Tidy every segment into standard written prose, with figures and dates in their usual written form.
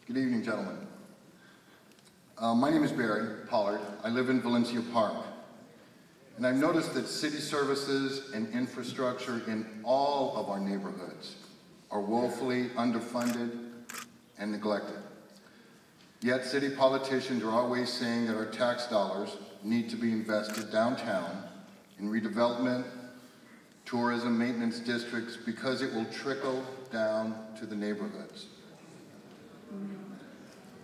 Good evening, gentlemen. My name is Barry Pollard. I live in Valencia Park. And I've noticed that city services and infrastructure in all of our neighborhoods are woefully underfunded and neglected. Yet city politicians are always saying that our tax dollars need to be invested downtown in redevelopment, tourism maintenance districts, because it will trickle down to the neighborhoods.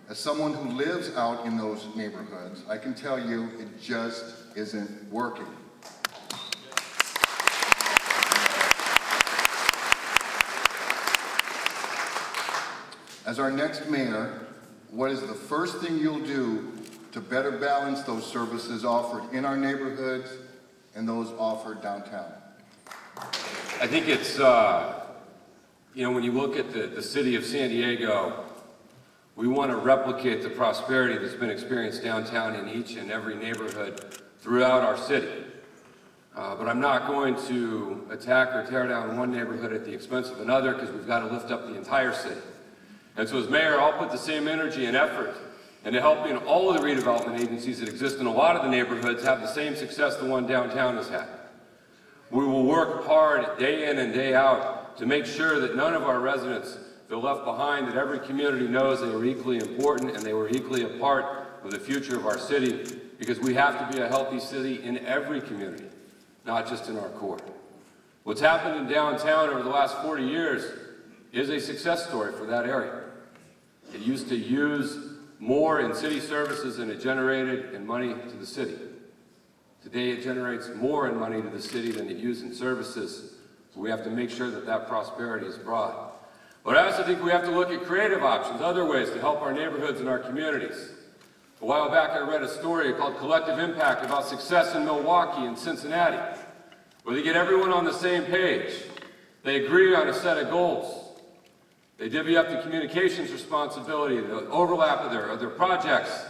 As someone who lives out in those neighborhoods, I can tell you it just isn't working. As our next mayor, what is the first thing you'll do to better balance those services offered in our neighborhoods and those offered downtown? I think it's, when you look at the city of San Diego, we want to replicate the prosperity that's been experienced downtown in each and every neighborhood throughout our city. But I'm not going to attack or tear down one neighborhood at the expense of another, because we've got to lift up the entire city. And so as mayor, I'll put the same energy and effort into helping all of the redevelopment agencies that exist in a lot of the neighborhoods have the same success the one downtown has had. We will work hard day in and day out to make sure that none of our residents feel left behind, that every community knows they are equally important and they were equally a part of the future of our city, because we have to be a healthy city in every community, not just in our core. What's happened in downtown over the last 40 years is a success story for that area. It used to use more in city services than it generated in money to the city. Today it generates more in money to the city than it used in services, so we have to make sure that that prosperity is brought. But I also think we have to look at creative options, other ways to help our neighborhoods and our communities. A while back I read a story called Collective Impact about success in Milwaukee and Cincinnati, where they get everyone on the same page. They agree on a set of goals. They divvy up the communications responsibility, the overlap of their projects.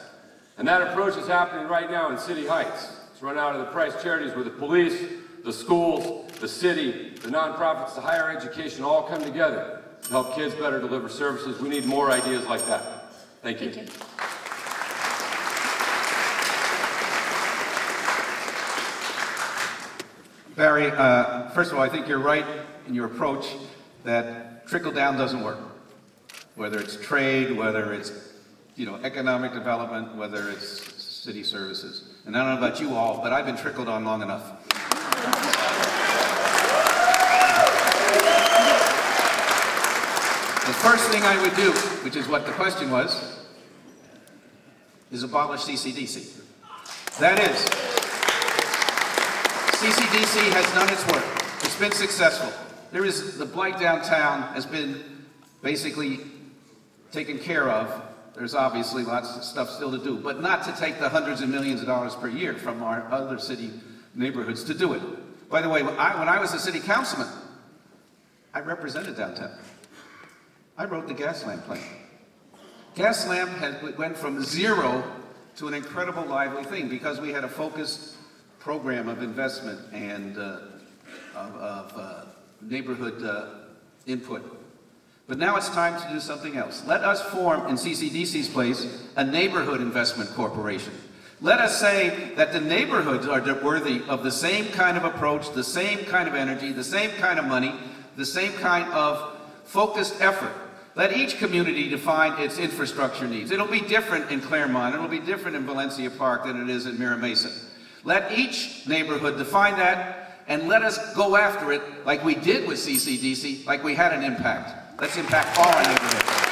And that approach is happening right now in City Heights. It's run out of the Price Charities, where the police, the schools, the city, the nonprofits, the higher education all come together to help kids better deliver services. We need more ideas like that. Thank you. Thank you. Barry, first of all, I think you're right in your approach that trickle-down doesn't work. Whether it's trade, whether it's economic development, whether it's city services. And I don't know about you all, but I've been trickled on long enough. The first thing I would do, which is what the question was, is abolish CCDC. That is, CCDC has done its work. It's been successful. The blight downtown has been basically taken care of. There's obviously lots of stuff still to do, but not to take the hundreds of millions of dollars per year from our other city neighborhoods to do it. By the way, when I was a city councilman, I represented downtown. I wrote the gas lamp plan. Gas lamp went from zero to an incredible lively thing because we had a focused program of investment and of neighborhood input. But now it's time to do something else. Let us form, in CCDC's place, a neighborhood investment corporation. Let us say that the neighborhoods are worthy of the same kind of approach, the same kind of energy, the same kind of money, the same kind of focused effort. Let each community define its infrastructure needs. It'll be different in Claremont, it'll be different in Valencia Park than it is in Mira Mesa. Let each neighborhood define that, and let us go after it like we did with CCDC, like we had an impact. Let's impact all our neighborhoods.